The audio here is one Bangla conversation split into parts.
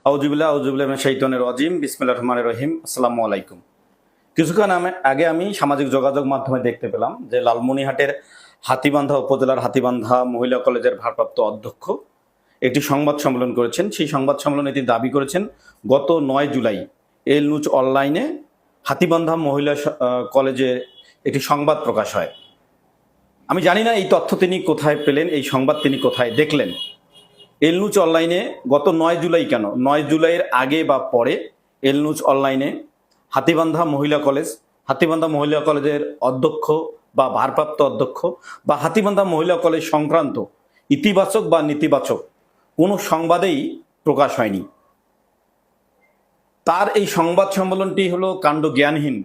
আউযুবিল্লাহ আউযুবিল্লাহ মিনাশ শাইতানির রাজিম বিসমিল্লাহির রহমানির রহিম। আসসালামু আলাইকুম। কিছুক্ষণ আগে আমি সামাজিক যোগাযোগ মাধ্যমে দেখতে পেলাম যে লালমনিরহাটের হাতীবান্ধা উপজেলার হাতীবান্ধা মহিলা কলেজের ভারপ্রাপ্ত অধ্যক্ষ একটি সংবাদ সম্মেলন করেছেন। সেই সংবাদ সম্মেলনে তিনি দাবি করেছেন গত ৯ জুলাই এল নিউজ অনলাইনে হাতীবান্ধা মহিলা কলেজে একটি সংবাদ প্রকাশ হয়। আমি জানি না এই তথ্য তিনি কোথায় পেলেন, এই সংবাদ তিনি কোথায় দেখলেন। এল নিউজ অনলাইনে গত ৯ জুলাই কেন, ৯ জুলাইয়ের আগে বা পরে এল নিউজ অনলাইনে হাতীবান্ধা মহিলা কলেজের অধ্যক্ষ বা ভারপ্রাপ্ত অধ্যক্ষ বা হাতীবান্ধা মহিলা কলেজ সংক্রান্ত ইতিবাচক বা নেতিবাচক কোনো সংবাদেই প্রকাশ হয়নি। তার এই সংবাদ সম্মেলনটি হলো কাণ্ড জ্ঞানহীন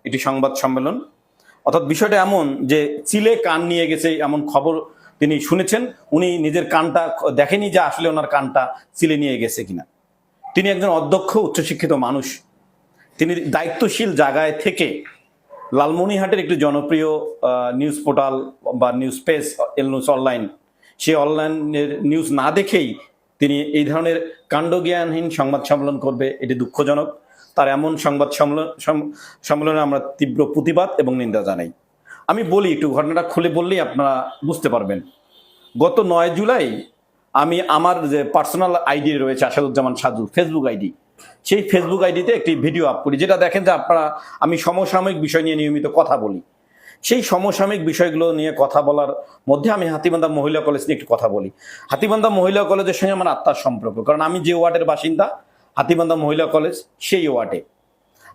একটি সংবাদ সম্মেলন। অর্থাৎ বিষয়টা এমন যে চিলে কান নিয়ে গেছে এমন খবর তিনি শুনেছেন, উনি নিজের কানটা দেখেনি যে আসলে ওনার কানটা চিলে নিয়ে গেছে কিনা। তিনি একজন অধ্যক্ষ, উচ্চশিক্ষিত মানুষ। তিনি দায়িত্বশীল জায়গায় থেকে লালমনিরহাটের একটি জনপ্রিয় নিউজ পোর্টাল বা নিউজ পেজ এল নিউজ অনলাইন, সেই অনলাইনের নিউজ না দেখেই তিনি এই ধরনের কাণ্ডজ্ঞানহীন সংবাদ সম্মেলন করবে, এটি দুঃখজনক। তার এমন সংবাদ সম্মেলনে আমরা তীব্র প্রতিবাদ এবং নিন্দা জানাই। আমি বলি, একটু ঘটনাটা খুলে বললেই আপনারা বুঝতে পারবেন। গত ৯ জুলাই আমি আমার যে পার্সোনাল আইডি রয়েছে আসাদুজ্জামান সাজু ফেসবুক আইডি, সেই ফেসবুক আইডিতে একটি ভিডিও আপ করি, যেটা দেখেন যে আপনারা আমি সমসাময়িক বিষয় নিয়ে নিয়মিত কথা বলি। সেই সমসাময়িক বিষয়গুলো নিয়ে কথা বলার মধ্যে আমি হাতীবান্ধা মহিলা কলেজ নিয়ে একটু কথা বলি। হাতীবান্ধা মহিলা কলেজের সঙ্গে আমার আত্মার সম্পর্ক, কারণ আমি যে ওয়ার্ডের বাসিন্দা হাতীবান্ধা মহিলা কলেজ সেই ওয়ার্ডে।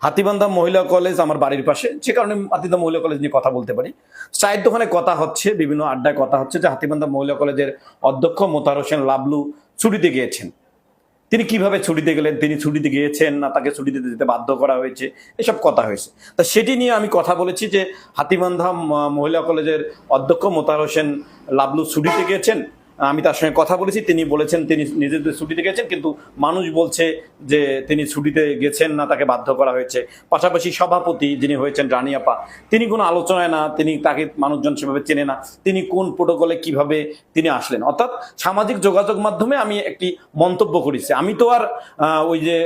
হাতীবান্ধা মহিলা কলেজ আমার বাড়ির পাশে, যে কারণে হাতীবান্ধা মহিলা কলেজ নিয়ে কথা বলতে পারি। চায়ের দোকানে কথা হচ্ছে, বিভিন্ন আড্ডায় কথা হচ্ছে যে হাতীবান্ধা মহিলা কলেজের অধ্যক্ষ মোতাহার হোসেন লাবলু ছুটিতে গিয়েছেন। তিনি কিভাবে ছুটিতে গেলেন, তিনি ছুটিতে গিয়েছেন না তাকে ছুটিতে যেতে বাধ্য করা হয়েছে, এসব কথা হয়েছে। তা সেটি নিয়ে আমি কথা বলেছি যে হাতীবান্ধা মহিলা কলেজের অধ্যক্ষ মোতাহার হোসেন লাবলু ছুটিতে গিয়েছেন। আমি তার সঙ্গে কথা বলেছি, তিনি বলেছেন তিনি নিজেদের ছুটিতে গেছেন, কিন্তু মানুষ বলছে যে তিনি ছুটিতে গেছেন না, তাকে বাধ্য করা হয়েছে। পাশাপাশি সভাপতি যিনি হয়েছেন রানী আপা, তিনি কোনো আলোচনায় না, তাকে মানুষজন সেভাবে চেনে না, তিনি কোন প্রোটোকলে কিভাবে তিনি আসলেন। অর্থাৎ সামাজিক যোগাযোগ মাধ্যমে আমি একটি মন্তব্য করেছি। আমি তো আর ওই যে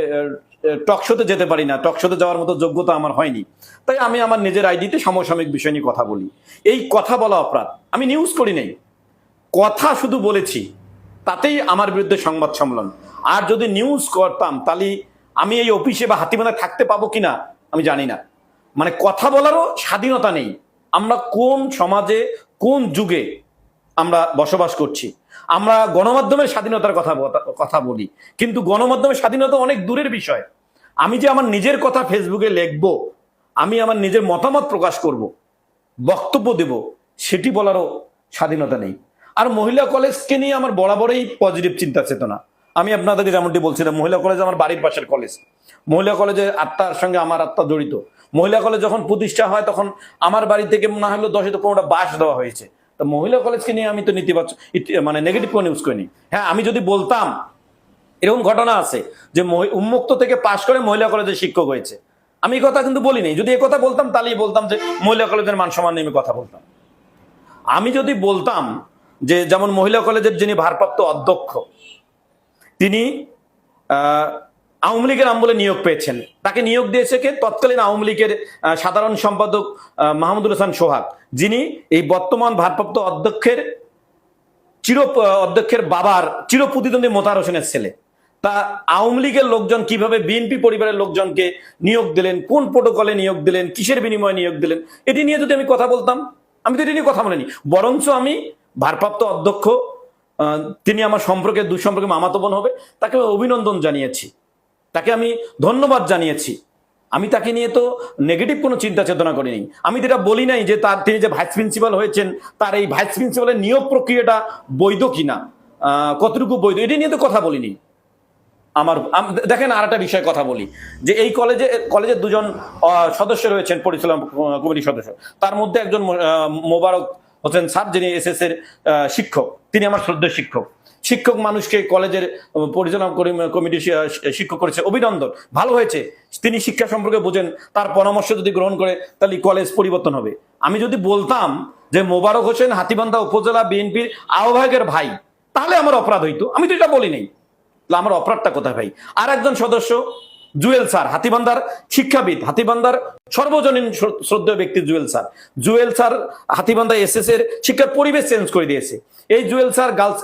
টকশোতে যেতে পারি না, টকশোতে যাওয়ার মতো যোগ্যতা আমার হয়নি। তাই আমি আমার নিজের আইডিতে সমসাময়িক বিষয় নিয়ে কথা বলি। এই কথা বলা অপরাধ, আমি নিউজ করি নাই, কথা শুধু বলেছি, তাতেই আমার বিরুদ্ধে সংবাদ সম্মেলন। আর যদি নিউজ করতাম তাহলে আমি এই অফিসে বা হাতীবান্ধায় থাকতে পাবো কিনা আমি জানি না। মানে কথা বলারও স্বাধীনতা নেই। আমরা কোন সমাজে কোন যুগে আমরা বসবাস করছি? আমরা গণমাধ্যমের স্বাধীনতার কথা বলি, কিন্তু গণমাধ্যমের স্বাধীনতা অনেক দূরের বিষয়। আমি যে আমার নিজের কথা ফেসবুকে লিখবো, আমি আমার নিজের মতামত প্রকাশ করব, বক্তব্য দেব, সেটি বলারও স্বাধীনতা নেই। আর মহিলা কলেজকে নিয়ে আমার বরাবরই পজিটিভ চিন্তা চেতনা। আমি আপনাদেরকে যেমনটি বলছিলাম, মহিলা কলেজ আমার বাড়ির পাশের কলেজ। মহিলা কলেজের আত্মার সঙ্গে আমার আত্মা জড়িত। মহিলা কলেজ যখন প্রতিষ্ঠা হয় তখন আমার বাড়ি থেকে না হলেও 10-15টা বাস দেওয়া হয়েছে। তো মহিলা কলেজকে নিয়ে আমি তো নেতিবাচক মানে নেগেটিভ কোনো নিউজ করিনি। হ্যাঁ, আমি যদি বলতাম এরকম ঘটনা আছে যে উন্মুক্ত থেকে পাশ করে মহিলা কলেজের শিক্ষক হয়েছে, আমি এই কথা কিন্তু বলি নাই। যদি এই কথা বলতাম তাহলেই বলতাম যে মহিলা কলেজের মান সম্মান নিয়ে আমি কথা বলতাম। আমি যদি বলতাম যে যেমন মহিলা কলেজের যিনি ভারপ্রাপ্ত অধ্যক্ষ, তিনি আওয়ামী লীগের আমলে নিয়োগ পেয়েছেন, তাকে নিয়োগ দিয়েছে কে? তৎকালীন আওয়ামী লীগের সাধারণ সম্পাদক মাহমুদুল হাসান সোহাগ, যিনি এই বর্তমান ভারপ্রাপ্ত অধ্যক্ষের বাবার চির প্রতিদ্বন্দ্বী মোতাহার হোসেনের ছেলে। তা আওয়ামী লীগের লোকজন কিভাবে বিএনপি পরিবারের লোকজনকে নিয়োগ দিলেন, কোন প্রোটোকলে নিয়োগ দিলেন, কিসের বিনিময়ে নিয়োগ দিলেন, এটি নিয়ে যদি আমি কথা বলতাম, আমি তো এটি নিয়ে কথা বলিনি। বরঞ্চ আমি ভারপ্রাপ্ত অধ্যক্ষ, তিনি আমার সম্পর্কে দুঃসম্পর্কে মামাতো বোন হবে, তাকে অভিনন্দন জানিয়েছি, তাকে আমি ধন্যবাদ জানিয়েছি। আমি তাকে নিয়ে তো নেগেটিভ কোনো চিন্তা চেতনা করিনি। আমি যেটা বলি নাই যে তিনি যে ভাইস প্রিন্সিপাল হয়েছেন, তার এই ভাইস প্রিন্সিপালের নিয়োগ প্রক্রিয়াটা বৈধ কিনা, কতটুকু বৈধ, এটি নিয়ে তো কথা বলিনি। দেখেন, আর একটা বিষয়ে কথা বলি যে এই কলেজের দুজন সদস্য রয়েছেন, পরিচালনা কমিটির সদস্য। তার মধ্যে একজন মোবারক হোসেন স্যার, যিনি এসএস এর শিক্ষক, তিনি আমার শ্রদ্ধেয় শিক্ষক মানুষকে কলেজের পরিচালনা কমিটি শিক্ষক করেছে, অভিনন্দন, ভালো হয়েছে। তিনি শিক্ষা সম্পর্কে বোঝেন, তার পরামর্শ যদি গ্রহণ করে তাহলে কলেজ পরিবর্তন হবে। আমি যদি বলতাম যে মোবারক হোসেন হাতীবান্ধা উপজেলা বিএনপির আহ্বায়কের ভাই, তাহলে আমার অপরাধ হইতো। আমি তো এটা বলি নাই। তাহলে আমার অপরাধটা কোথায় ভাই? আর একজন সদস্য জুয়েল স্যার, হাতীবান্ধার শিক্ষাবিদ, হাতীবান্ধার সর্বজনীন শ্রদ্ধেয় ব্যক্তি জুয়েল স্যার হাতীবান্ধা এসএস এর শিক্ষার পরিবেশ চেঞ্জ করে দিয়েছে। এই জুয়েল স্যার গার্লস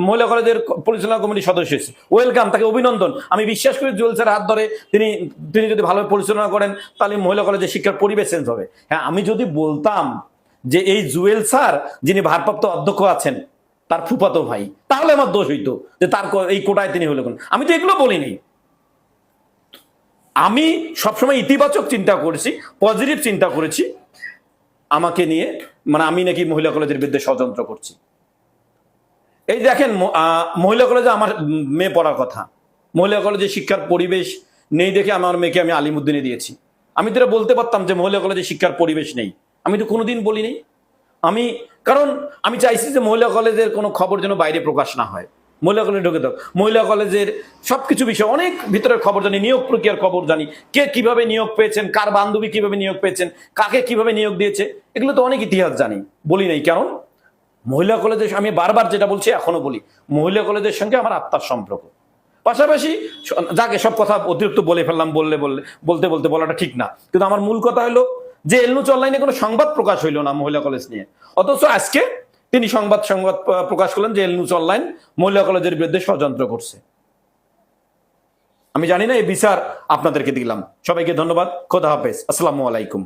মহিলা কলেজের পরিচালনা কমিটির সদস্য হয়েছে। ওয়েলকাম, তাকে অভিনন্দন। আমি বিশ্বাস করি জুয়েল স্যার হাত ধরে তিনি যদি ভালোভাবে পরিচালনা করেন তাহলে মহিলা কলেজের শিক্ষার পরিবেশ চেঞ্জ হবে। হ্যাঁ, আমি যদি বলতাম যে এই জুয়েল স্যার যিনি ভারপ্রাপ্ত অধ্যক্ষ আছেন তার ফুফাতো ভাই, তাহলে আমার দোষ হইতো যে তার এই কোটায় তিনি হলো। আমি তো এগুলো বলিনি। আমি সবসময় ইতিবাচক চিন্তা করেছি, পজিটিভ চিন্তা করেছি আমাকে নিয়ে, মানে আমি নাকি মহিলা কলেজের বিরুদ্ধে ষড়যন্ত্র করছি। এই দেখেন, মহিলা কলেজে আমার মেয়ে পড়ার কথা, মহিলা কলেজে শিক্ষার পরিবেশ নেই দেখে আমার মেয়েকে আমি আলিমুদ্দিনে দিয়েছি। আমি তো এটা বলতে পারতাম যে মহিলা কলেজে শিক্ষার পরিবেশ নেই, আমি তো কোনোদিন বলিনি। কারণ আমি চাইছি যে মহিলা কলেজের কোনো খবর যেন বাইরে প্রকাশ না হয়। মহিলা কলেজে ঢুকে দাও, মহিলা কলেজের সবকিছু বিষয়, অনেক ভিতরের খবর জানি, নিয়োগ প্রক্রিয়ার খবর জানি, কে কিভাবে নিয়োগ পেয়েছেন, কার বান্ধবী কিভাবে নিয়োগ পেয়েছেন, কাকে কিভাবে নিয়োগ দিয়েছে, এগুলো তো অনেক ইতিহাস জানি। বলি নাই কারণ মহিলা কলেজের, আমি বারবার যেটা বলছি এখনো বলি, মহিলা কলেজের সঙ্গে আমার আত্মার সম্পর্ক। পাশাপাশি যাকে সব কথা অতিরিক্ত বলে ফেললাম, বলতে বলাটা ঠিক না, কিন্তু আমার মূল কথা হলো যে এলনুচ অনলাইনে কোনো সংবাদ প্রকাশ হইলো না মহিলা কলেজ নিয়ে, অথচ আজকে তিনি সংবাদ প্রকাশ করলেন যে এলনুচ অনলাইন মহিলা কলেজের বিরুদ্ধে ষড়যন্ত্র করছে। আমি জানি না, এই বিচার আপনাদেরকে দিলাম। সবাইকে ধন্যবাদ। খোদা হাফেজ। আসসালামু আলাইকুম।